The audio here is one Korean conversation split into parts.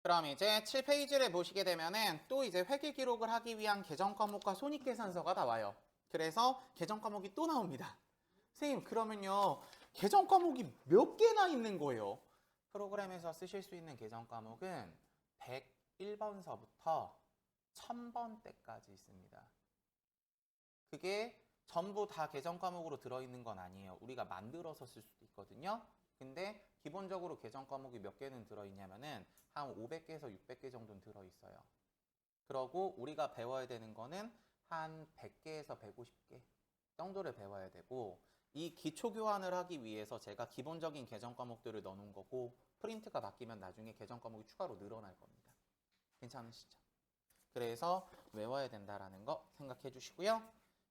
그럼 이제 7페이지를 보시게 되면은 또 이제 회계 기록을 하기 위한 계정 과목과 손익계산서가 나와요. 그래서 계정 과목이 또 나옵니다. 선생님, 그러면요, 계정 과목이 몇 개나 있는 거예요? 프로그램에서 쓰실 수 있는 계정 과목은 101번서부터 1000번대까지 있습니다. 그게 전부 다 계정 과목으로 들어있는 건 아니에요. 우리가 만들어서 쓸 수도 있거든요. 근데 기본적으로 계정 과목이 몇 개는 들어있냐면은 한 500개에서 600개 정도는 들어있어요. 그러고 우리가 배워야 되는 거는 한 100개에서 150개 정도를 배워야 되고, 이 기초 교환을 하기 위해서 제가 기본적인 계정 과목들을 넣어놓은 거고, 프린트가 바뀌면 나중에 계정 과목이 추가로 늘어날 겁니다. 괜찮으시죠? 그래서 외워야 된다라는 거 생각해 주시고요.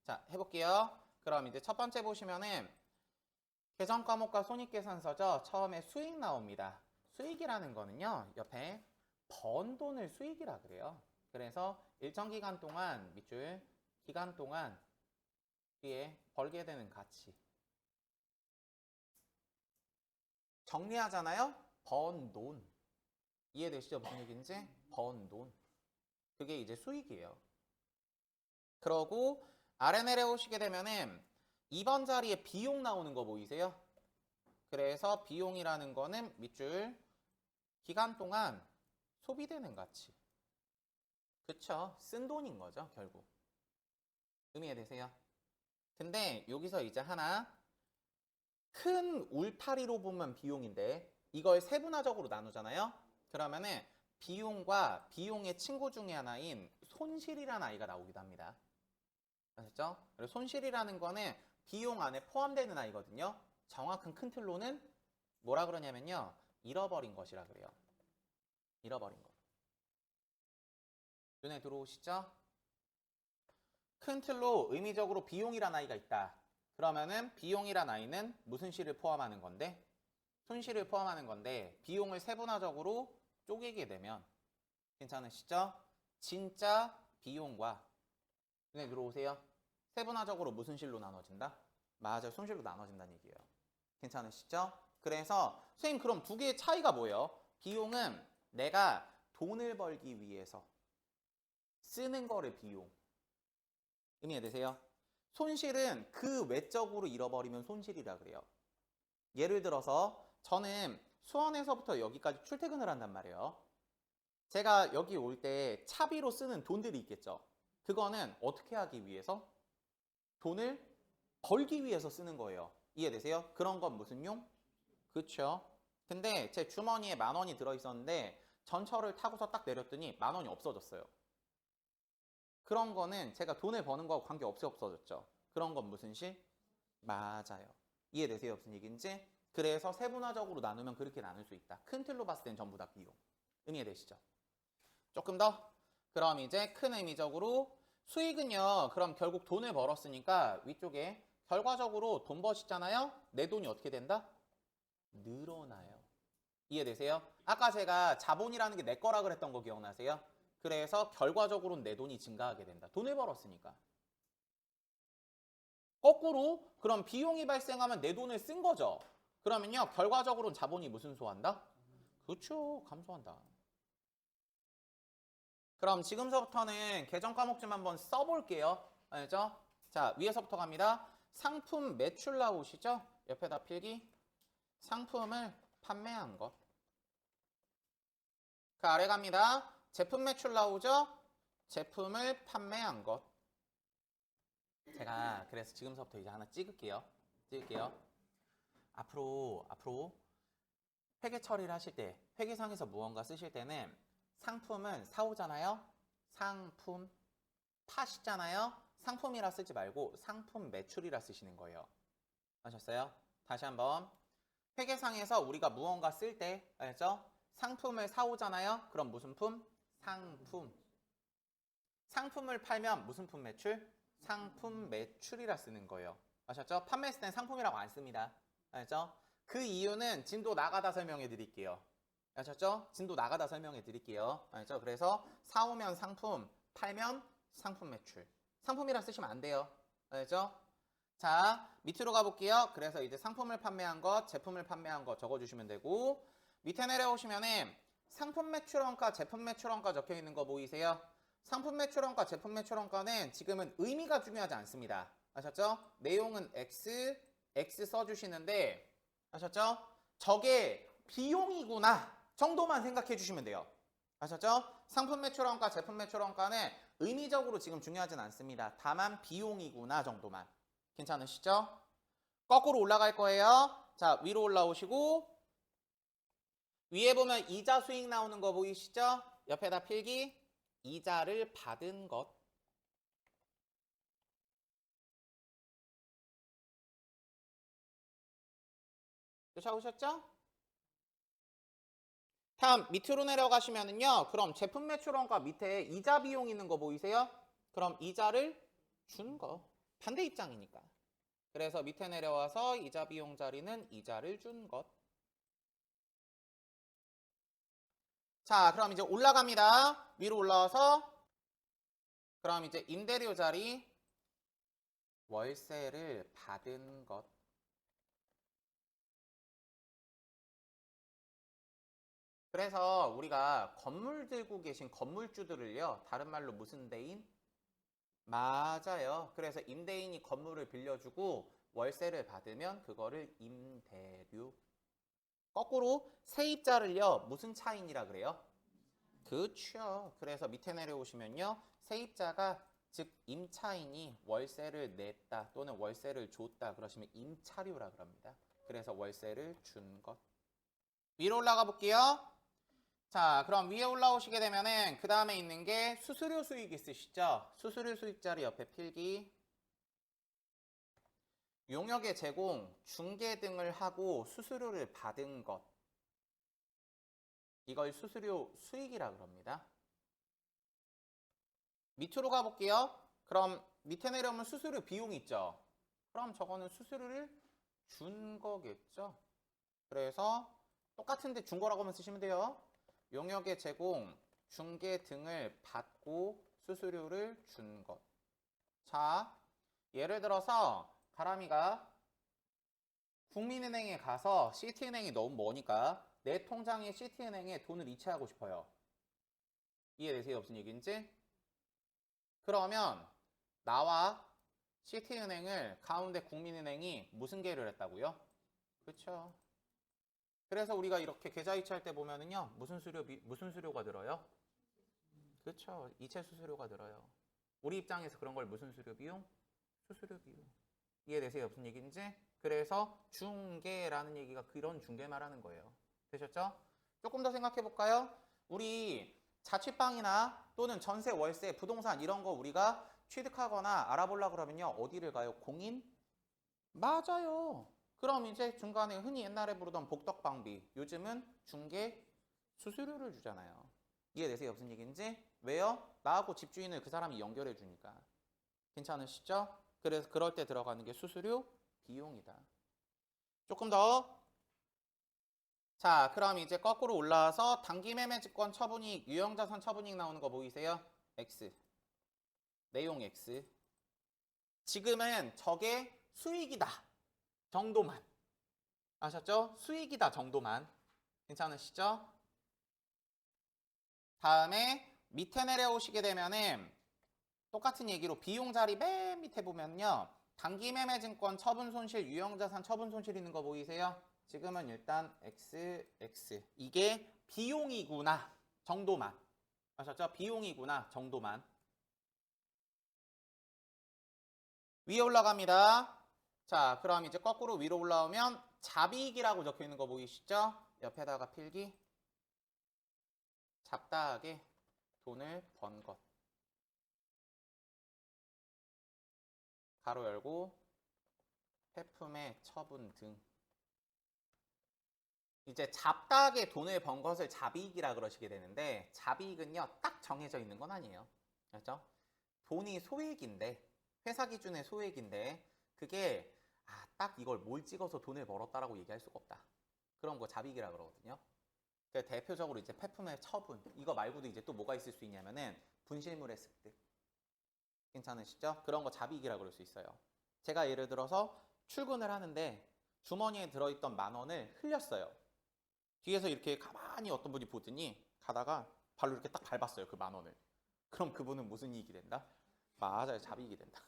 자, 해볼게요. 그럼 이제 첫 번째 보시면은 계정 과목과 손익계산서죠. 처음에 수익 나옵니다. 수익이라는 거는요, 옆에 번 돈을 수익이라 그래요. 그래서 일정 기간 동안, 밑줄 기간 동안 뒤에 벌게 되는 가치 정리하잖아요. 번 돈. 이해되시죠? 무슨 얘기인지? 번 돈. 그게 이제 수익이에요. 그러고 아래 내려오시게 되면은 2번 자리에 비용 나오는 거 보이세요? 그래서 비용이라는 거는 밑줄 기간 동안 소비되는 가치. 그쵸? 쓴 돈인 거죠, 결국. 의미되세요? 근데 여기서 이제 하나 큰 울타리로 보면 비용인데 이걸 세분화적으로 나누잖아요. 그러면은 비용과 비용의 친구 중에 하나인 손실이라는 아이가 나오기도 합니다. 아셨죠? 그리고 손실이라는 거는 비용 안에 포함되는 아이거든요. 정확한 큰 틀로는 뭐라 그러냐면요, 잃어버린 것이라 그래요. 잃어버린 것. 눈에 들어오시죠? 큰 틀로 의미적으로 비용이란 아이가 있다. 그러면은 비용이란 아이는 무슨 실을 포함하는 건데? 손실을 포함하는 건데, 비용을 세분화적으로 쪼개게 되면 괜찮으시죠? 진짜 비용과 눈에 들어오세요. 세분화적으로 무슨 실로 나눠진다? 맞아요. 손실로 나눠진다는 얘기예요. 괜찮으시죠? 그래서 선생님, 그럼 두 개의 차이가 뭐예요? 비용은 내가 돈을 벌기 위해서 쓰는 거를 비용. 의미되세요? 손실은 그 외적으로 잃어버리면 손실이라 그래요. 예를 들어서 저는 수원에서부터 여기까지 출퇴근을 한단 말이에요. 제가 여기 올 때 차비로 쓰는 돈들이 있겠죠. 그거는 어떻게 하기 위해서? 돈을 벌기 위해서 쓰는 거예요. 이해되세요? 그런 건 무슨 용? 그렇죠. 근데 제 주머니에 10,000원이 들어있었는데 전철을 타고서 딱 내렸더니 10,000원이 없어졌어요. 그런 거는 제가 돈을 버는 거하고 관계없이 없어졌죠. 그런 건 무슨 시? 맞아요. 이해되세요? 무슨 얘기인지? 그래서 세분화적으로 나누면 그렇게 나눌 수 있다. 큰 틀로 봤을 땐 전부 다 비용. 의미되시죠? 조금 더? 그럼 이제 큰 의미적으로 수익은요, 그럼 결국 돈을 벌었으니까 위쪽에 결과적으로 돈 버시잖아요? 내 돈이 어떻게 된다? 늘어나요. 이해되세요? 아까 제가 자본이라는 게 내 거라 그랬던 거 기억나세요? 그래서 결과적으로는 내 돈이 증가하게 된다. 돈을 벌었으니까. 거꾸로 그럼 비용이 발생하면 내 돈을 쓴 거죠. 그러면요, 결과적으로는 자본이 무슨 소한다? 그렇죠. 감소한다. 그럼 지금서부터는 계정 과목 좀 한번 써볼게요. 알죠? 자, 위에서부터 갑니다. 상품 매출 나오시죠? 옆에다 필기. 상품을 판매한 것. 그 아래 갑니다. 제품 매출 나오죠? 제품을 판매한 것. 제가 그래서 지금서부터 이제 하나 찍을게요. 앞으로 회계 처리를 하실 때, 회계상에서 무언가 쓰실 때는 상품은 사오잖아요? 상품 파시잖아요? 상품이라 쓰지 말고 상품 매출이라 쓰시는 거예요. 아셨어요? 다시 한번. 회계상에서 우리가 무언가 쓸 때, 알죠? 상품을 사오잖아요? 그럼 무슨 품? 상품. 상품을 팔면 무슨 품 매출? 상품 매출이라 쓰는 거예요. 아셨죠? 판매했을 땐 상품이라고 안 씁니다. 알죠? 그 이유는 진도 나가다 설명해 드릴게요. 아셨죠? 진도 나가다 설명해 드릴게요. 알죠? 그래서 사오면 상품, 팔면 상품 매출. 상품이라 쓰시면 안 돼요. 알죠? 자, 밑으로 가볼게요. 그래서 이제 상품을 판매한 것, 제품을 판매한 것 적어주시면 되고, 밑에 내려오시면은 상품 매출원가, 제품 매출원가 적혀 있는 거 보이세요? 상품 매출원가, 제품 매출원가는 지금은 의미가 중요하지 않습니다. 아셨죠? 내용은 X, X 써주시는데 아셨죠? 저게 비용이구나 정도만 생각해 주시면 돼요. 아셨죠? 상품 매출원가, 제품 매출원가는 의미적으로 지금 중요하진 않습니다. 다만 비용이구나 정도만. 괜찮으시죠? 거꾸로 올라갈 거예요. 자, 위로 올라오시고 위에 보면 이자 수익 나오는 거 보이시죠? 옆에다 필기. 이자를 받은 것. 쫓아오셨죠? 다음 밑으로 내려가시면은요. 그럼 제품 매출원가 밑에 이자 비용 있는 거 보이세요? 그럼 이자를 준 거. 반대 입장이니까. 그래서 밑에 내려와서 이자 비용 자리는 이자를 준 것. 자, 그럼 이제 올라갑니다. 위로 올라와서 그럼 이제 임대료 자리 월세를 받은 것. 그래서 우리가 건물 들고 계신 건물주들을요. 다른 말로 무슨 대인? 맞아요. 그래서 임대인이 건물을 빌려주고 월세를 받으면 그거를 임대료. 거꾸로 세입자를요. 무슨 차인이라 그래요? 그렇죠. 그래서 밑에 내려오시면요. 세입자가 즉 임차인이 월세를 냈다 또는 월세를 줬다 그러시면 임차료라 그럽니다. 그래서 월세를 준 것. 위로 올라가 볼게요. 자, 그럼 위에 올라오시게 되면은 그 다음에 있는 게 수수료 수익 있으시죠? 수수료 수익 자리 옆에 필기. 용역의 제공, 중개 등을 하고 수수료를 받은 것. 이걸 수수료 수익이라 그럽니다. 밑으로 가볼게요. 그럼 밑에 내려오면 수수료 비용이 있죠. 그럼 저거는 수수료를 준 거겠죠. 그래서 똑같은데 준 거라고만 쓰시면 돼요. 용역의 제공, 중개 등을 받고 수수료를 준 것. 자, 예를 들어서 가람이가 국민은행에 가서 시티은행이 너무 머니까 내 통장에 시티은행에 돈을 이체하고 싶어요. 이해되세요? 무슨 얘기인지? 그러면 나와 시티은행을 가운데 국민은행이 무슨 계를 했다고요? 그렇죠. 그래서 우리가 이렇게 계좌 이체할 때 보면은요. 무슨 수료가 들어요? 그렇죠. 이체 수수료가 들어요. 우리 입장에서 그런 걸 무슨 수료 비용? 수수료 비용. 이해되세요? 무슨 얘기인지? 그래서 중개라는 얘기가 그런 중개 말하는 거예요. 되셨죠? 조금 더 생각해 볼까요? 우리 자취방이나 또는 전세, 월세, 부동산 이런 거 우리가 취득하거나 알아보려고 그러면요. 어디를 가요? 공인? 맞아요. 그럼 이제 중간에 흔히 옛날에 부르던 복덕방비, 요즘은 중개 수수료를 주잖아요. 이해되세요? 무슨 얘기인지? 왜요? 나하고 집주인을 그 사람이 연결해 주니까. 괜찮으시죠? 그래서 그럴 때 들어가는 게 수수료 비용이다. 조금 더. 자, 그럼 이제 거꾸로 올라와서 단기매매증권 처분이익, 유형자산 처분이익 나오는 거 보이세요? X. 내용 X. 지금은 저게 수익이다 정도만. 아셨죠? 수익이다 정도만. 괜찮으시죠? 다음에 밑에 내려오시게 되면은 똑같은 얘기로 비용 자리 맨 밑에 보면요. 단기매매증권 처분손실, 유형자산 처분손실 있는 거 보이세요? 지금은 일단 X. 이게 비용이구나 정도만. 아셨죠? 비용이구나 정도만. 위에 올라갑니다. 자, 그럼 이제 거꾸로 위로 올라오면 잡이익이라고 적혀 있는 거 보이시죠? 옆에다가 필기. 잡다하게 돈을 번 것. 가로 열고 폐품의 처분 등. 이제 잡다하게 돈을 번 것을 잡이익이라 그러시게 되는데 잡이익은요 딱 정해져 있는 건 아니에요. 그렇죠? 돈이 소액인데 회사 기준의 소액인데 그게 딱 이걸 뭘 찍어서 돈을 벌었다라고 얘기할 수가 없다. 그런 거 잡이익이라 그러거든요. 대표적으로 이제 폐품의 처분 이거 말고도 이제 또 뭐가 있을 수 있냐면은 분실물의 습득. 괜찮으시죠? 그런 거 잡이익이라 그럴 수 있어요. 제가 예를 들어서 출근을 하는데 주머니에 들어있던 10,000원을 흘렸어요. 뒤에서 이렇게 가만히 어떤 분이 보더니 가다가 발로 이렇게 딱 밟았어요. 그 10,000원을. 그럼 그분은 무슨 이익이 된다? 맞아요. 잡이익이 된다.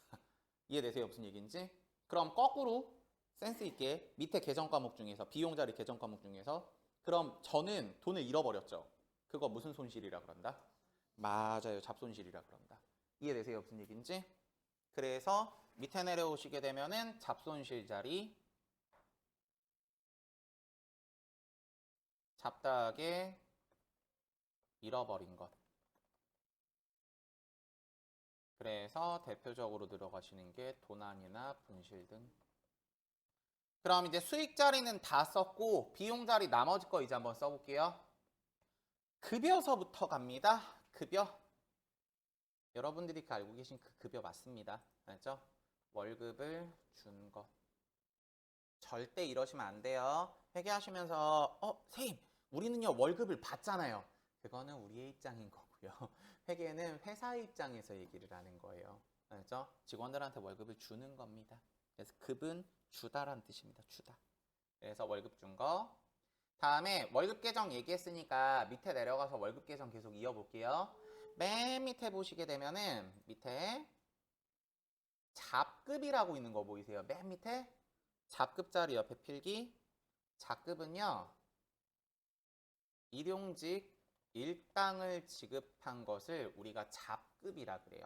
이해되세요? 무슨 얘기인지? 그럼 거꾸로 센스 있게 밑에 계정 과목 중에서 비용 자리 계정 과목 중에서 그럼 저는 돈을 잃어버렸죠. 그거 무슨 손실이라 그런다? 맞아요. 잡손실이라 그런다. 이해되세요? 무슨 얘기인지? 그래서 밑에 내려오시게 되면은 잡손실 자리 잡다하게 잃어버린 것. 그래서 대표적으로 들어가시는 게 도난이나 분실 등. 그럼 이제 수익 자리는 다 썼고 비용 자리 나머지 거 이제 한번 써볼게요. 급여서부터 갑니다. 급여. 여러분들이 알고 계신 그 급여 맞습니다. 알죠? 월급을 준 것. 절대 이러시면 안 돼요. 회계하시면서 선생님 우리는요 월급을 받잖아요. 그거는 우리의 입장인 거고요. 회계는 회사의 입장에서 얘기를 하는 거예요. 알죠? 직원들한테 월급을 주는 겁니다. 그래서 급은 주다란 뜻입니다. 주다. 그래서 월급 준 거. 다음에 월급 계정 얘기했으니까 밑에 내려가서 월급 계정 계속 이어볼게요. 맨 밑에 보시게 되면은 밑에 잡급이라고 있는 거 보이세요? 맨 밑에 잡급 자리 옆에 필기. 잡급은요 일용직 일당을 지급한 것을 우리가 잡급이라 그래요.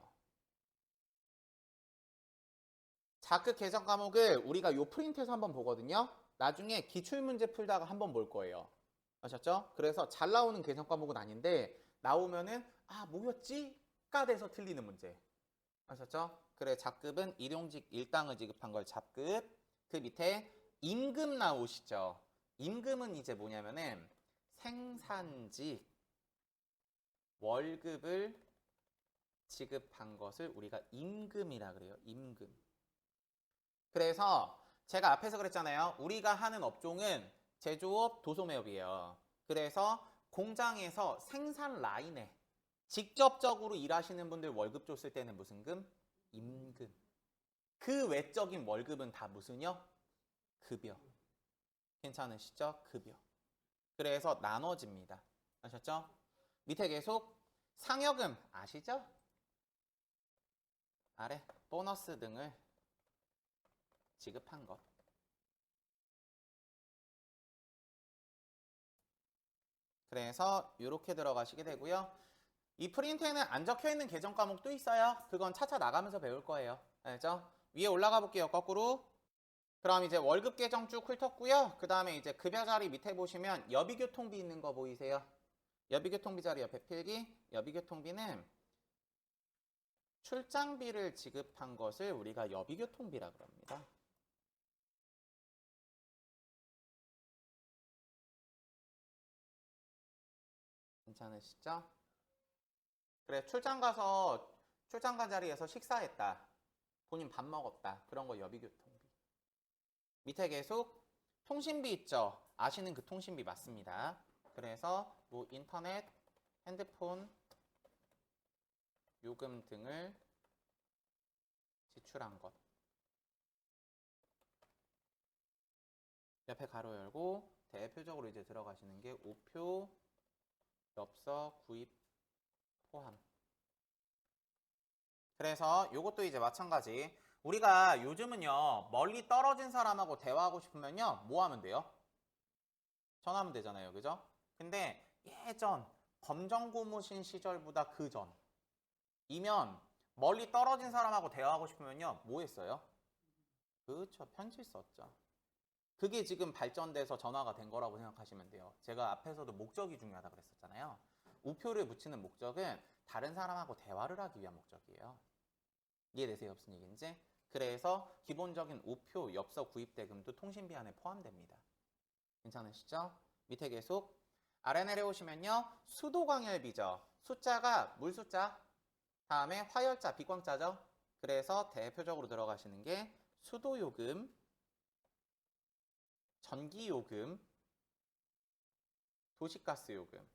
잡급 계정 과목을 우리가 요 프린트에서 한번 보거든요. 나중에 기출문제 풀다가 한번 볼 거예요. 아셨죠? 그래서 잘 나오는 계정 과목은 아닌데 나오면은 뭐였지? 가 돼서 틀리는 문제. 아셨죠? 그래 잡급은 일용직 일당을 지급한 걸 잡급. 그 밑에 임금 나오시죠? 임금은 이제 뭐냐면은 생산직 월급을 지급한 것을 우리가 임금이라 그래요. 임금. 그래서 제가 앞에서 그랬잖아요. 우리가 하는 업종은 제조업, 도소매업이에요. 그래서 공장에서 생산 라인에 직접적으로 일하시는 분들 월급 줬을 때는 무슨 금? 임금. 그 외적인 월급은 다 무슨요? 급여. 괜찮으시죠? 급여. 그래서 나눠집니다. 아셨죠? 밑에 계속 상여금 아시죠? 아래 보너스 등을 지급한 것. 그래서 이렇게 들어가시게 되고요. 이 프린트에는 안 적혀있는 계정 과목도 있어요. 그건 차차 나가면서 배울 거예요. 알죠? 위에 올라가 볼게요. 거꾸로. 그럼 이제 월급 계정 쭉 훑었고요. 그 다음에 이제 급여 자리 밑에 보시면 여비교통비 있는 거 보이세요? 여비교통비 자리 옆에 필기. 여비교통비는 출장비를 지급한 것을 우리가 여비교통비라 그럽니다. 괜찮으시죠? 그래 출장 간 자리에서 식사했다. 본인 밥 먹었다. 그런 거 여비교통비. 밑에 계속 통신비 있죠? 아시는 그 통신비 맞습니다. 그래서 뭐 인터넷, 핸드폰, 요금 등을 지출한 것. 옆에 가로 열고 대표적으로 이제 들어가시는 게 우표, 엽서, 구입, 포함. 그래서 이것도 이제 마찬가지. 우리가 요즘은요 멀리 떨어진 사람하고 대화하고 싶으면요 뭐 하면 돼요? 전화하면 되잖아요. 그죠? 근데 예전 검정고무신 시절보다 그 전이면 멀리 떨어진 사람하고 대화하고 싶으면요 뭐 했어요? 그렇죠. 편지 썼죠. 그게 지금 발전돼서 전화가 된 거라고 생각하시면 돼요. 제가 앞에서도 목적이 중요하다고 그랬었잖아요. 우표를 붙이는 목적은 다른 사람하고 대화를 하기 위한 목적이에요. 이해되세요? 무슨 얘기인지? 그래서 기본적인 우표, 엽서 구입 대금도 통신비 안에 포함됩니다. 괜찮으시죠? 밑에 계속 아래 내려오시면요. 수도광열비죠. 숫자가 물숫자, 다음에 화열자, 비광자죠. 그래서 대표적으로 들어가시는 게 수도요금, 전기요금, 도시가스요금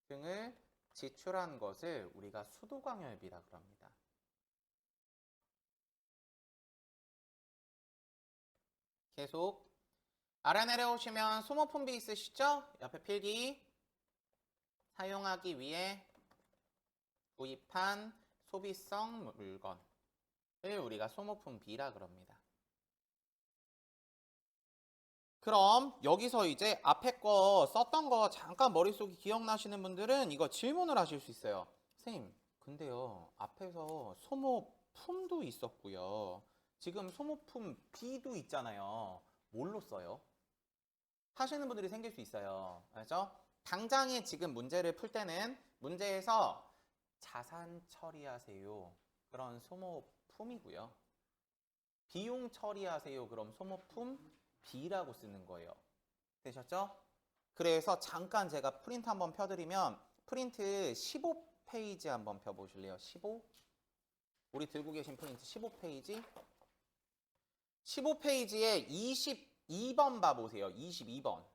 등을 지출한 것을 우리가 수도광열비라 그럽니다. 계속 아래 내려오시면 소모품비 있으시죠? 옆에 필기. 사용하기 위해 구입한 소비성 물건을 우리가 소모품비라 그럽니다. 그럼 여기서 이제 앞에 거 썼던 거 잠깐 머릿속에 기억나시는 분들은 이거 질문을 하실 수 있어요. 선생님, 근데요, 앞에서 소모품도 있었고요. 지금 소모품 B도 있잖아요. 뭘로 써요? 하시는 분들이 생길 수 있어요. 알죠? 당장에 지금 문제를 풀 때는 문제에서 자산 처리하세요. 그런 소모품이고요. 비용 처리하세요. 그럼 소모품 B라고 쓰는 거예요. 되셨죠? 그래서 잠깐 제가 프린트 한번 펴드리면 프린트 15페이지 한번 펴보실래요? 15? 우리 들고 계신 프린트 15페이지. 15페이지에 22번 봐보세요. 22번.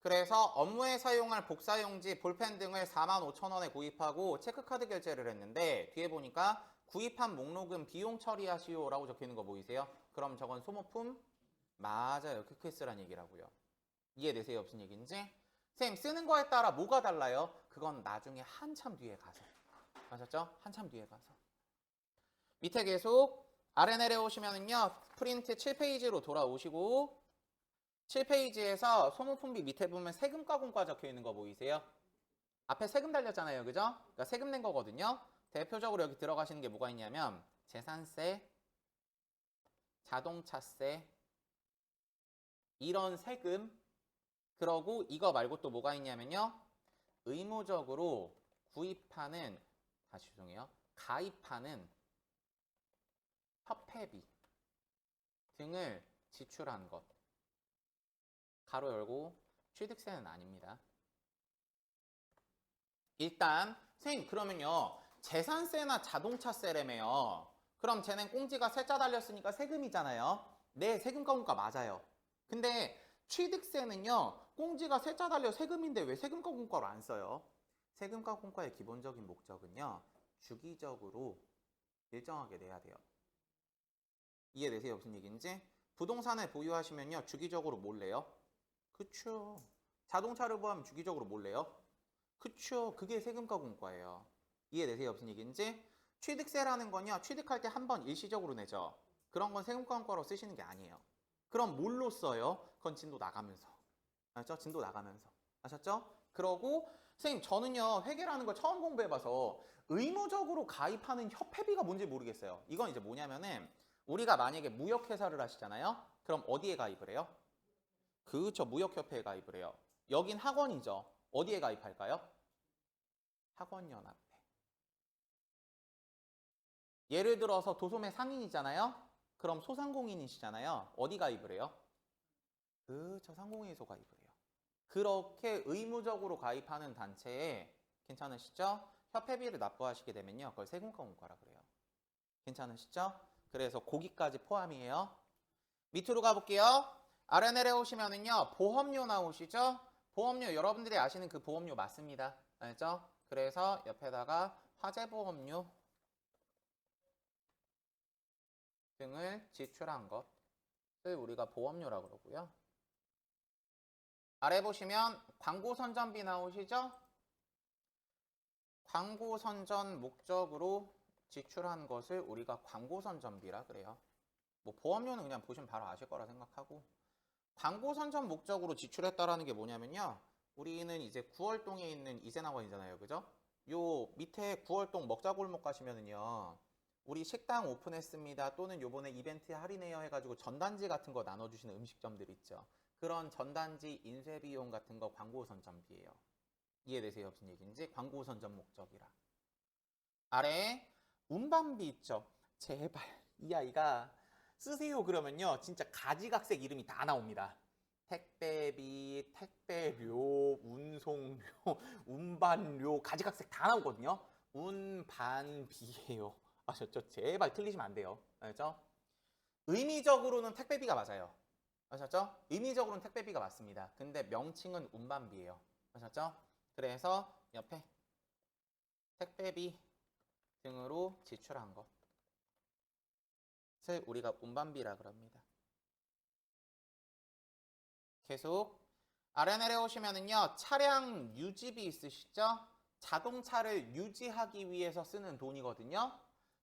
그래서 업무에 사용할 복사용지, 볼펜 등을 45,000원에 구입하고 체크카드 결제를 했는데 뒤에 보니까 구입한 목록은 비용 처리하시오 라고 적혀있는 거 보이세요? 그럼 저건 소모품? 맞아요. 퀵퀴스란 얘기라고요. 이해되세요? 무슨 얘기인지? 선생님, 쓰는 거에 따라 뭐가 달라요? 그건 나중에 한참 뒤에 가서. 아셨죠? 한참 뒤에 가서. 밑에 계속 아래 내려오시면은요. 프린트 7페이지로 돌아오시고 7페이지에서 소모품비 밑에 보면 세금과 공과 적혀 있는 거 보이세요? 앞에 세금 달렸잖아요. 그죠? 그러니까 세금 낸 거거든요. 대표적으로 여기 들어가시는 게 뭐가 있냐면 재산세, 자동차세, 이런 세금. 그러고 이거 말고 또 뭐가 있냐면요. 의무적으로 구입하는, 다시 죄송해요. 가입하는 협회비 등을 지출한 것. 가로 열고 취득세는 아닙니다. 일단 선생님, 그러면요, 재산세나 자동차세라며요. 그럼 쟤는 꽁지가 세자 달렸으니까 세금이잖아요. 네, 세금과 공과 맞아요. 근데 취득세는요, 꽁지가 세자 달려 세금인데 왜 세금과 공과로 안 써요? 세금과 공과의 기본적인 목적은요, 주기적으로 일정하게 내야 돼요. 이해되세요? 무슨 얘기인지? 부동산을 보유하시면요, 주기적으로 뭘 내요? 그쵸. 자동차를 보하면 주기적으로 뭘 내요? 그쵸. 그게 세금과 공과예요. 이해되세요? 무슨 얘기인지? 취득세라는 건요, 취득할 때 한 번 일시적으로 내죠. 그런 건 세금과 공과로 쓰시는 게 아니에요. 그럼 뭘로 써요? 그건 진도 나가면서. 아셨죠? 진도 나가면서. 아셨죠? 그러고 선생님, 저는요, 회계라는 걸 처음 공부해봐서 의무적으로 가입하는 협회비가 뭔지 모르겠어요. 이건 이제 뭐냐면은 우리가 만약에 무역회사를 하시잖아요. 그럼 어디에 가입을 해요? 그쵸. 무역협회에 가입을 해요. 여긴 학원이죠. 어디에 가입할까요? 학원연합회. 예를 들어서 도소매 상인이잖아요. 그럼 소상공인이시잖아요. 어디 가입을 해요? 그쵸. 상공회에서 가입을 해요. 그렇게 의무적으로 가입하는 단체에, 괜찮으시죠? 협회비를 납부하시게 되면요, 그걸 세금과 공과라 그래요. 괜찮으시죠? 그래서 거기까지 포함이에요. 밑으로 가볼게요. 아래 내려오시면은요, 보험료 나오시죠? 보험료, 여러분들이 아시는 그 보험료 맞습니다. 알죠? 그래서 옆에다가 화재보험료 등을 지출한 것을 우리가 보험료라고 그러고요. 아래 보시면 광고 선전비 나오시죠? 광고 선전 목적으로 지출한 것을 우리가 광고 선전비라 그래요. 뭐 보험료는 그냥 보시면 바로 아실 거라 생각하고, 광고 선전 목적으로 지출했다라는 게 뭐냐면요, 우리는 이제 구월동에 있는 이세나원이잖아요. 그죠? 요 밑에 구월동 먹자골목 가시면은요, 우리 식당 오픈했습니다, 또는 요번에 이벤트 할인해요 해가지고 전단지 같은 거 나눠주시는 음식점들 있죠. 그런 전단지 인쇄비용 같은 거 광고 선전비예요. 이해되세요? 무슨 얘기인지? 광고 선전 목적이라. 아래 운반비 있죠? 제발 이 아이가 쓰세요 그러면요, 진짜 가지각색 이름이 다 나옵니다. 택배비, 택배료, 운송료, 운반료, 가지각색 다 나오거든요. 운반비예요. 아셨죠? 제발 틀리시면 안 돼요. 알죠? 의미적으로는 택배비가 맞아요. 아셨죠? 의미적으로는 택배비가 맞습니다. 근데 명칭은 운반비예요. 아셨죠? 그래서 옆에 택배비 등으로 지출한 것. 를 우리가 운반비라 그럽니다. 계속 아래 내려오시면은요. 차량 유지비 있으시죠? 자동차를 유지하기 위해서 쓰는 돈이거든요.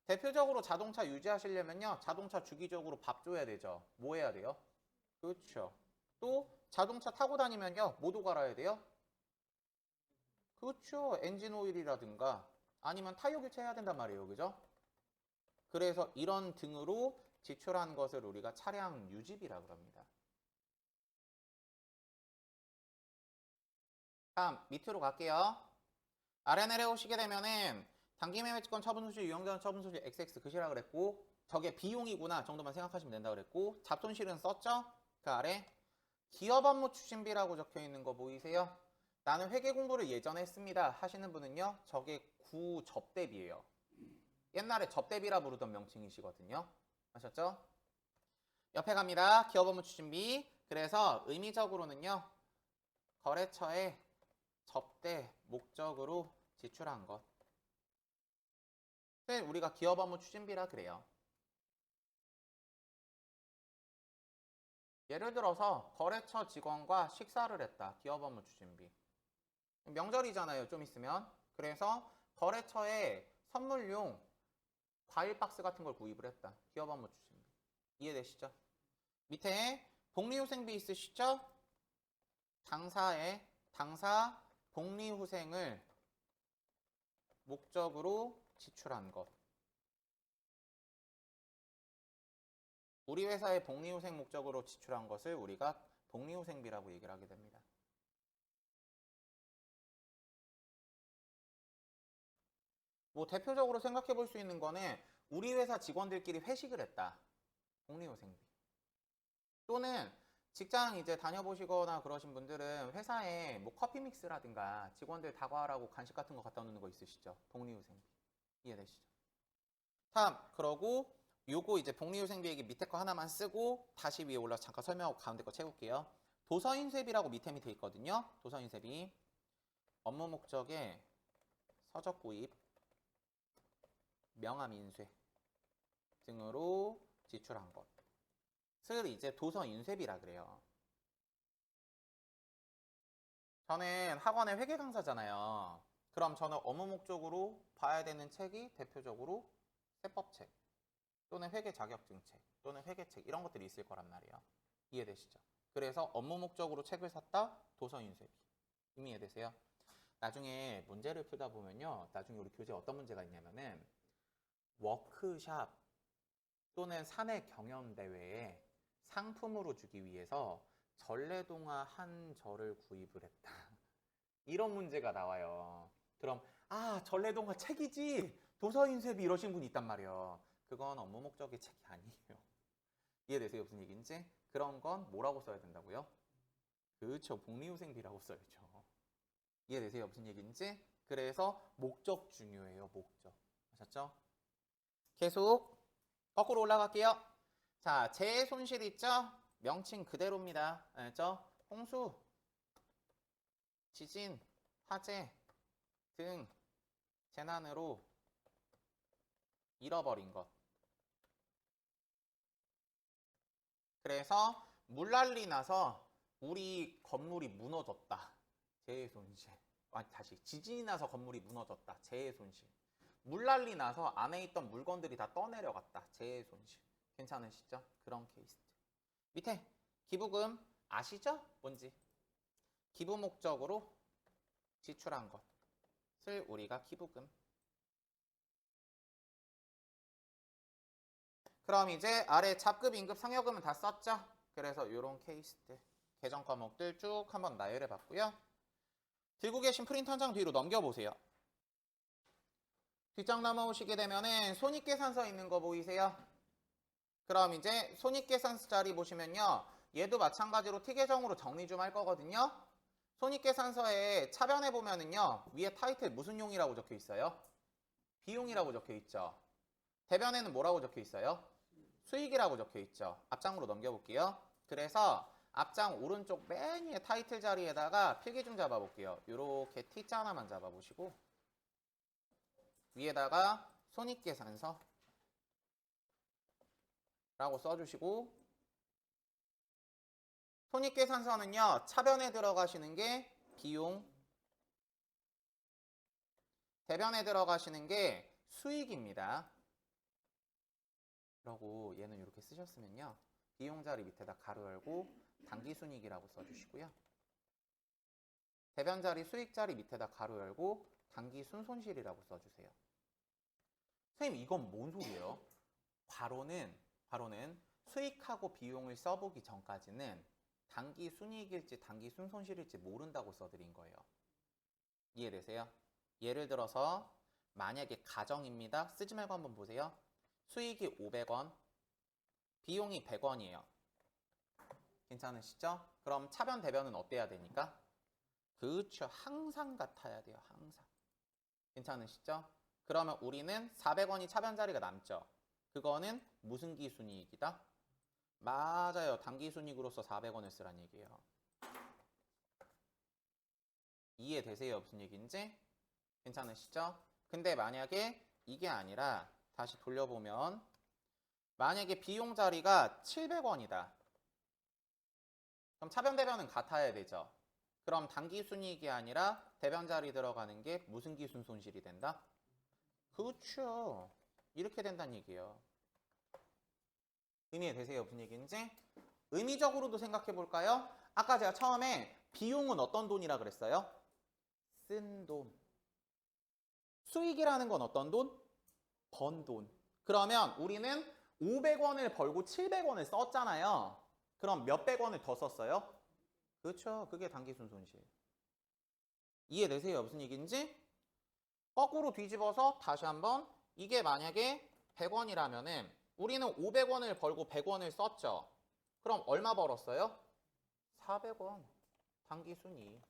대표적으로 자동차 유지하시려면요. 자동차 주기적으로 밥 줘야 되죠. 뭐 해야 돼요? 그렇죠. 또 자동차 타고 다니면요. 뭐도 갈아야 돼요? 그렇죠. 엔진 오일이라든가 아니면 타이어 교체해야 된단 말이에요. 그죠? 그래서 이런 등으로 지출한 것을 우리가 차량 유지비라고 합니다. 다음 밑으로 갈게요. 아래 내려오시게 되면은 단기매매권 처분소실, 유형자산 처분소실 XX 그시라 그랬고 저게 비용이구나 정도만 생각하시면 된다 그랬고 잡손실은 썼죠? 그 아래 기업 업무 추진비라고 적혀 있는 거 보이세요? 나는 회계 공부를 예전에 했습니다 하시는 분은요 저게 구접대비예요. 옛날에 접대비라 부르던 명칭이시거든요. 아셨죠? 옆에 갑니다. 기업 업무 추진비. 그래서 의미적으로는요 거래처에 접대 목적으로 지출한 것. 우리가 기업 업무 추진비라 그래요. 예를 들어서 거래처 직원과 식사를 했다. 기업 업무 추진비. 명절이잖아요. 좀 있으면. 그래서 거래처에 선물용 과일 박스 같은 걸 구입을 했다. 기업 업무 추진비. 이해되시죠? 밑에 복리후생비 있으시죠? 당사 복리후생을 목적으로 지출한 것. 우리 회사의 복리후생 목적으로 지출한 것을 우리가 복리후생비라고 얘기를 하게 됩니다. 뭐 대표적으로 생각해 볼 수 있는 거는 우리 회사 직원들끼리 회식을 했다. 복리후생비. 또는 직장 이제 다녀보시거나 그러신 분들은 회사에 뭐 커피 믹스라든가 직원들 다과하라고 간식 같은 거 갖다 놓는 거 있으시죠? 복리후생비. 이해되시죠? 다음 그러고 요거 이제 복리후생비 얘기 밑에 거 하나만 쓰고 다시 위에 올라서 잠깐 설명하고 가운데 거 채울게요. 도서인쇄비라고 밑에 있거든요. 도서인쇄비. 업무 목적에 서적 구입, 명함 인쇄 등으로 지출한 것을 이제 도서인쇄비라 그래요. 저는 학원의 회계 강사잖아요. 그럼 저는 업무 목적으로 봐야 되는 책이 대표적으로 세법책 또는 회계 자격증책 또는 회계책 이런 것들이 있을 거란 말이에요. 이해되시죠? 그래서 업무 목적으로 책을 샀다. 도서인쇄비. 이미 이해되세요? 나중에 문제를 풀다 보면요. 나중에 우리 교재에 어떤 문제가 있냐면은 워크샵 또는 사내 경연대회에 상품으로 주기 위해서 전래동화 한 절을 구입을 했다. 이런 문제가 나와요. 그럼 전래동화 책이지 도서인쇄비 이러신 분이 있단 말이에요. 그건 업무 목적의 책이 아니에요. 이해되세요? 무슨 얘기인지? 그런 건 뭐라고 써야 된다고요? 그렇죠. 복리후생비라고 써야죠. 이해되세요? 무슨 얘기인지? 그래서 목적 중요해요. 목적. 아셨죠? 계속 거꾸로 올라갈게요. 자, 재해 손실 있죠? 명칭 그대로입니다. 알죠? 홍수, 지진, 화재 등 재난으로 잃어버린 것. 그래서 물난리 나서 우리 건물이 무너졌다. 재해 손실. 다시 지진이 나서 건물이 무너졌다. 재해 손실. 물난리 나서 안에 있던 물건들이 다 떠내려갔다. 재해 손실. 괜찮으시죠? 그런 케이스. 밑에 기부금 아시죠? 뭔지. 기부 목적으로 지출한 것을 우리가 기부금. 그럼 이제 아래 잡급, 임급, 상여금은 다 썼죠? 그래서 이런 케이스들, 계정 과목들 쭉 한번 나열해 봤고요. 들고 계신 프린터 한 장 뒤로 넘겨보세요. 뒷장 넘어오시게 되면은 손익계산서 있는 거 보이세요? 그럼 이제 손익계산서 자리 보시면요. 얘도 마찬가지로 T계정으로 정리 좀 할 거거든요. 손익계산서에 차변에 보면은요. 위에 타이틀 무슨 용이라고 적혀 있어요? 비용이라고 적혀 있죠. 대변에는 뭐라고 적혀 있어요? 수익이라고 적혀 있죠. 앞장으로 넘겨볼게요. 그래서 앞장 오른쪽 맨 위에 타이틀 자리에다가 필기중 잡아볼게요. 요렇게 T자 하나만 잡아보시고 위에다가 손익계산서 라고 써주시고 손익계산서는요. 차변에 들어가시는 게 비용, 대변에 들어가시는 게 수익입니다. 그러고 얘는 이렇게 쓰셨으면요. 비용 자리 밑에다 가로 열고 당기순이익이라고 써주시고요. 대변 자리 수익 자리 밑에다 가로 열고 당기순손실이라고 써주세요. 선생님 이건 뭔 소리예요? 괄호는 수익하고 비용을 써보기 전까지는 당기순이익일지 당기순손실일지 모른다고 써드린 거예요. 이해되세요? 예를 들어서 만약에 가정입니다. 쓰지 말고 한번 보세요. 수익이 500원, 비용이 100원이에요. 괜찮으시죠? 그럼 차변 대변은 어때야 되니까? 그렇죠. 항상 같아야 돼요. 항상. 괜찮으시죠? 그러면 우리는 400원이 차변 자리가 남죠. 그거는 무슨 기순이익이다? 맞아요. 당기순이익으로서 400원을 쓰란 얘기예요. 이해되세요? 무슨 얘기인지? 괜찮으시죠? 근데 만약에 이게 아니라 다시 돌려보면 만약에 비용 자리가 700원이다. 그럼 차변 대변은 같아야 되죠. 그럼 당기순이익이 아니라 대변 자리 들어가는 게 무슨 기순 손실이 된다? 그렇죠. 이렇게 된다는 얘기예요. 의미되세요? 무슨 얘기인지? 의미적으로도 생각해 볼까요? 아까 제가 처음에 비용은 어떤 돈이라 그랬어요? 쓴 돈. 수익이라는 건 어떤 돈? 번 돈. 그러면 우리는 500원을 벌고 700원을 썼잖아요. 그럼 몇백 원을 더 썼어요? 그렇죠. 그게 당기순 손실. 이해되세요? 무슨 얘기인지? 거꾸로 뒤집어서 다시 한번 이게 만약에 100원이라면은 우리는 500원을 벌고 100원을 썼죠. 그럼 얼마 벌었어요? 400원. 당기순이익.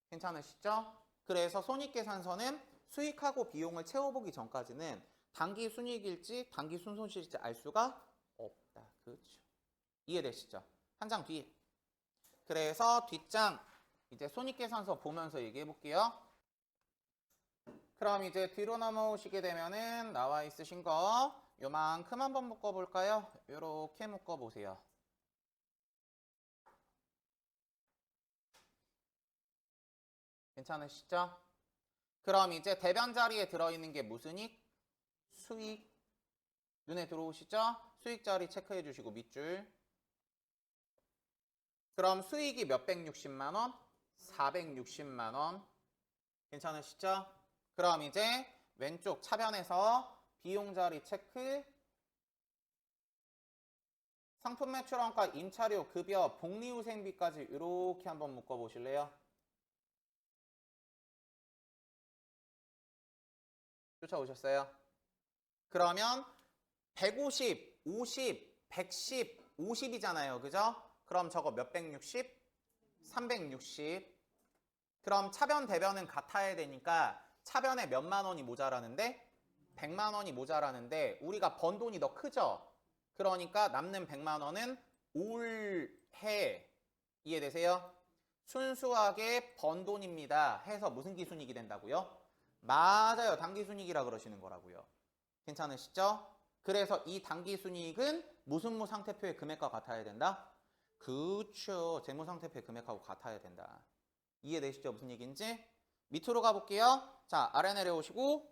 괜찮으시죠? 그래서 손익계산서는 수익하고 비용을 채워보기 전까지는 당기순이익일지 당기순손실일지 알 수가 없다. 그렇죠. 이해되시죠? 한 장 뒤. 그래서 뒷장 이제 손익계산서 보면서 얘기해 볼게요. 그럼 이제 뒤로 넘어오시게 되면은 나와 있으신 거 요만큼 한번 묶어볼까요? 요렇게 묶어보세요. 괜찮으시죠? 그럼 이제 대변 자리에 들어있는 게 무슨 익? 수익. 눈에 들어오시죠? 수익 자리 체크해 주시고 밑줄. 그럼 수익이 몇백육십만 원? 460만 원. 괜찮으시죠? 그럼 이제 왼쪽 차변에서 비용 자리 체크. 상품 매출원가, 임차료, 급여, 복리후생비까지 이렇게 한번 묶어보실래요? 쫓아오셨어요? 그러면 150, 50, 110, 50이잖아요. 그죠? 그럼 저거 몇백육십? 360. 그럼 차변 대변은 같아야 되니까 차변에 몇만 원이 모자라는데? 100만 원이 모자라는데 우리가 번 돈이 더 크죠? 그러니까 남는 100만 원은 올해 이해되세요? 순수하게 번 돈입니다. 해서 무슨 기순이익이 된다고요? 맞아요. 당기순이익이라 그러시는 거라고요. 괜찮으시죠? 그래서 이 당기순이익은 무슨 무 상태표의 금액과 같아야 된다? 그쵸. 재무상태표의 금액하고 같아야 된다. 이해되시죠? 무슨 얘기인지? 밑으로 가볼게요. 자, 아래 내려오시고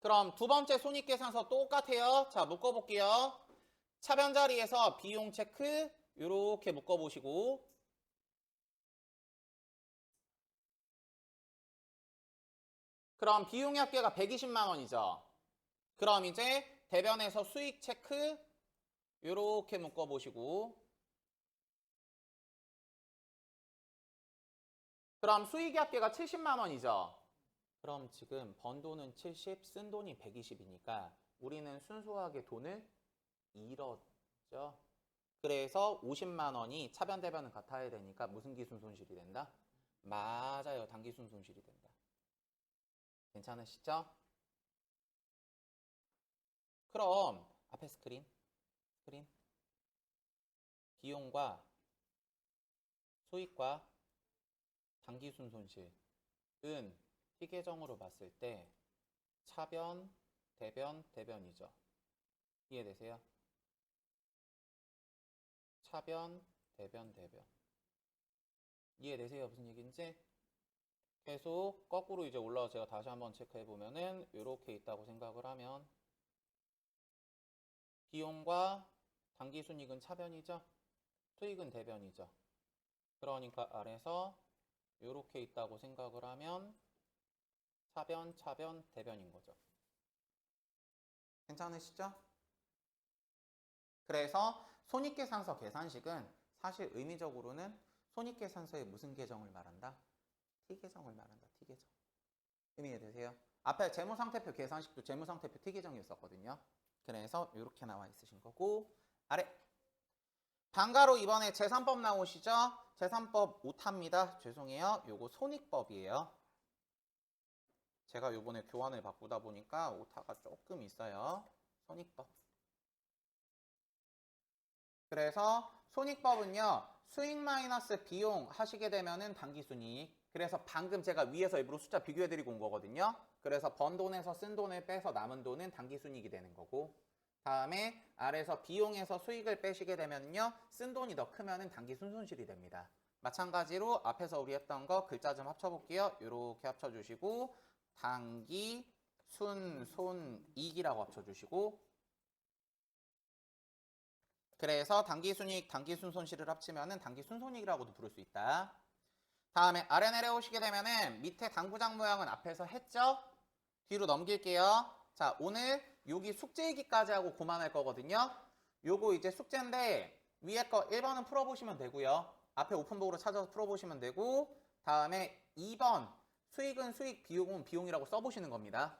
그럼 두 번째 손익계산서 똑같아요. 자, 묶어볼게요. 차변 자리에서 비용 체크 이렇게 묶어보시고 그럼 비용의 합계가 120만 원이죠. 그럼 이제 대변에서 수익 체크 이렇게 묶어보시고 그럼 수익의 합계가 70만 원이죠. 그럼 지금 번 돈은 70, 쓴 돈이 120이니까 우리는 순수하게 돈을 잃었죠. 그래서 50만 원이 차변 대변은 같아야 되니까 무슨 기순 손실이 된다? 맞아요. 당기순 손실이 된다. 괜찮으시죠? 그럼 앞에 스크린 비용과 소익과 당기순 손실은 희계정으로 봤을 때 차변, 대변, 대변이죠. 이해되세요? 차변, 대변, 대변. 이해되세요? 무슨 얘기인지? 계속 거꾸로 이제 올라와 제가 다시 한번 체크해 보면은 이렇게 있다고 생각을 하면 비용과 당기순이익은 차변이죠? 수익은 대변이죠? 그러니까 아래서 이렇게 있다고 생각을 하면 차변, 차변, 대변인 거죠. 괜찮으시죠? 그래서 손익계산서 계산식은 사실 의미적으로는 손익계산서의 무슨 계정을 말한다? T계정을 말한다. T계정. 의미되세요? 앞에 재무상태표 계산식도 재무상태표 T계정이었었거든요. 그래서 이렇게 나와 있으신 거고 아래 방가로 이번에 제3법 나오시죠? 제3법 오타입니다. 죄송해요. 요거 손익법이에요. 제가 요번에 교환을 바꾸다 보니까 오타가 조금 있어요. 손익법. 그래서 손익법은요. 수익 마이너스 비용 하시게 되면은 당기순이익. 그래서 방금 제가 위에서 일부러 숫자 비교해드리고 온 거거든요. 그래서 번 돈에서 쓴 돈을 빼서 남은 돈은 당기순이익이 되는 거고 다음에 아래에서 비용에서 수익을 빼시게 되면요. 쓴 돈이 더 크면은 당기순손실이 됩니다. 마찬가지로 앞에서 우리 했던 거 글자 좀 합쳐볼게요. 이렇게 합쳐주시고 당기순손익이라고 합쳐주시고 그래서 당기순이익, 당기순손실을 합치면은 당기순손익이라고도 부를 수 있다. 다음에 아래 내려오시게 되면은 밑에 당구장 모양은 앞에서 했죠? 뒤로 넘길게요. 자, 오늘 여기 숙제 얘기까지 하고 그만할 거거든요. 요거 이제 숙제인데 위에 거 1번은 풀어보시면 되고요. 앞에 오픈북으로 찾아서 풀어보시면 되고 다음에 2번 수익은 수익, 비용은 비용이라고 써보시는 겁니다.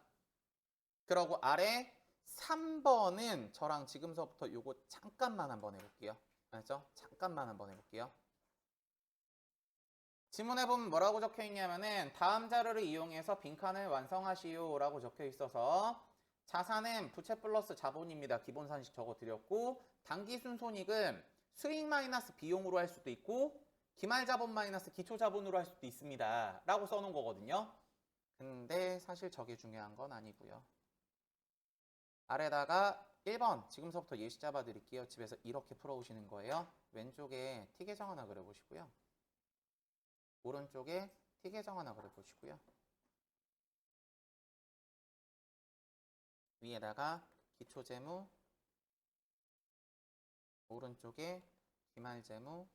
그러고 아래 3번은 저랑 지금서부터 요거 잠깐만 한번 해볼게요. 알죠? 잠깐만 한번 해볼게요. 지문해보면 뭐라고 적혀 있냐면은 다음 자료를 이용해서 빈칸을 완성하시오 라고 적혀 있어서 자산은 부채 플러스 자본입니다. 기본산식 적어드렸고 당기순손익은 수익 마이너스 비용으로 할 수도 있고 기말자본 마이너스 기초자본으로 할 수도 있습니다. 라고 써놓은 거거든요. 근데 사실 저게 중요한 건 아니고요. 아래다가 1번 지금서부터 예시 잡아드릴게요. 집에서 이렇게 풀어오시는 거예요. 왼쪽에 T계정 하나 그려보시고요. 오른쪽에 T계정 하나 그려보시고요. 위에다가 기초재무, 오른쪽에 기말재무,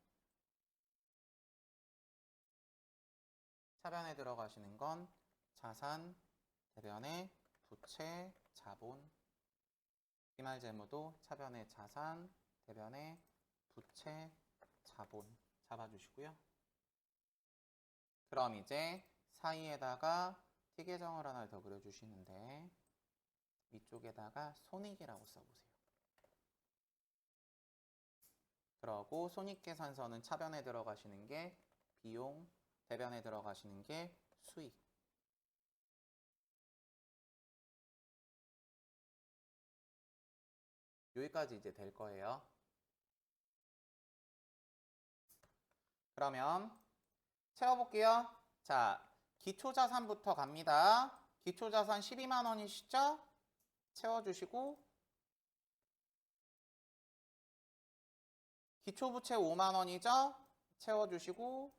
차변에 들어가시는 건 자산, 대변에 부채, 자본, 기말재무도 차변에 자산, 대변에 부채, 자본 잡아주시고요. 그럼 이제 사이에다가 T계정을 하나 더 그려주시는데 위쪽에다가 손익이라고 써보세요. 그러고 손익계산서는 차변에 들어가시는 게 비용, 대변에 들어가시는 게 수익. 여기까지 이제 될 거예요. 그러면 채워볼게요. 자, 기초자산부터 갑니다. 기초자산 12만 원이시죠? 채워주시고 기초부채 5만 원이죠? 채워주시고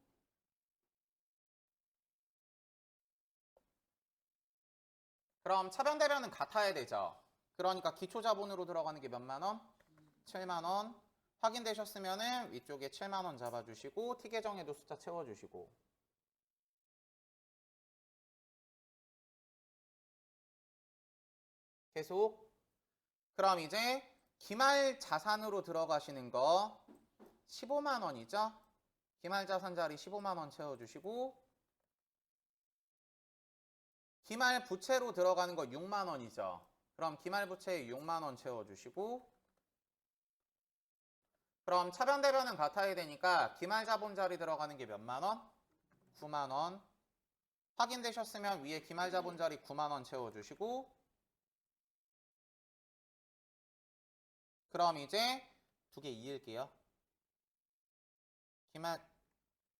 그럼 차변대변은 같아야 되죠. 그러니까 기초자본으로 들어가는 게 몇만 원? 7만 원. 확인되셨으면은 위쪽에 7만 원 잡아주시고 T계정에도 숫자 채워주시고 계속. 그럼 이제 기말 자산으로 들어가시는 거 15만 원이죠? 기말 자산 자리 15만 원 채워주시고 기말 부채로 들어가는 거 6만 원이죠? 그럼 기말 부채 6만 원 채워주시고 그럼 차변대변은 같아야 되니까 기말 자본 자리 들어가는 게 몇만 원? 9만 원. 확인되셨으면 위에 기말 자본 자리 9만 원 채워주시고 그럼 이제 두 개 이을게요.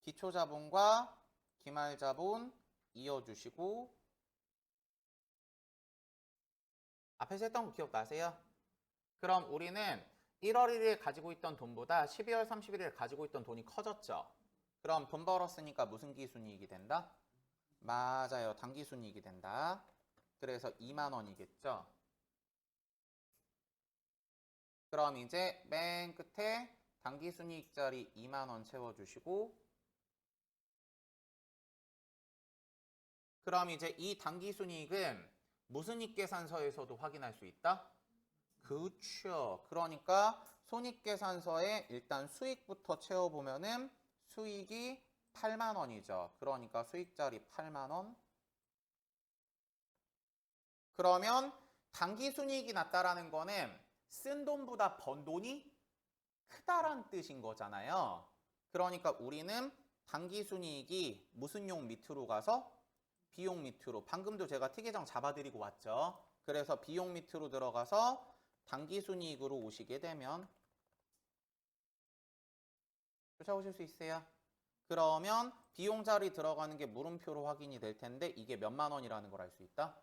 기초자본과 기말자본 이어주시고 앞에서 했던 거 기억나세요? 그럼 우리는 1월 1일 가지고 있던 돈보다 12월 31일 가지고 있던 돈이 커졌죠. 그럼 돈 벌었으니까 무슨 기순이익이 된다? 맞아요. 당기순이익이 된다. 그래서 2만 원이겠죠. 그럼 이제 맨 끝에 당기순이익 자리 2만 원 채워주시고, 그럼 이제 이 당기순이익은 무슨 이익계산서에서도 확인할 수 있다? 그렇죠. 그러니까 손익계산서에 일단 수익부터 채워보면은 수익이 8만 원이죠. 그러니까 수익 자리 8만 원. 그러면 당기순이익이 낮다라는 거는 쓴 돈보다 번 돈이 크다란 뜻인 거잖아요. 그러니까 우리는 당기순이익이 무슨 용 밑으로 가서 비용 밑으로, 방금도 제가 티계정 잡아드리고 왔죠. 그래서 비용 밑으로 들어가서 당기순이익으로 오시게 되면 쫓아오실 수 있어요? 그러면 비용 자리 들어가는 게 물음표로 확인이 될 텐데 이게 몇만 원이라는 걸 알 수 있다?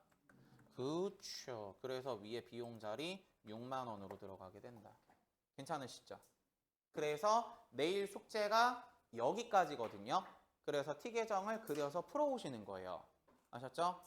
그렇죠. 그래서 위에 비용 자리 6만 원으로 들어가게 된다. 괜찮으시죠? 그래서 내일 숙제가 여기까지거든요. 그래서 T계정을 그려서 풀어오시는 거예요. 아셨죠?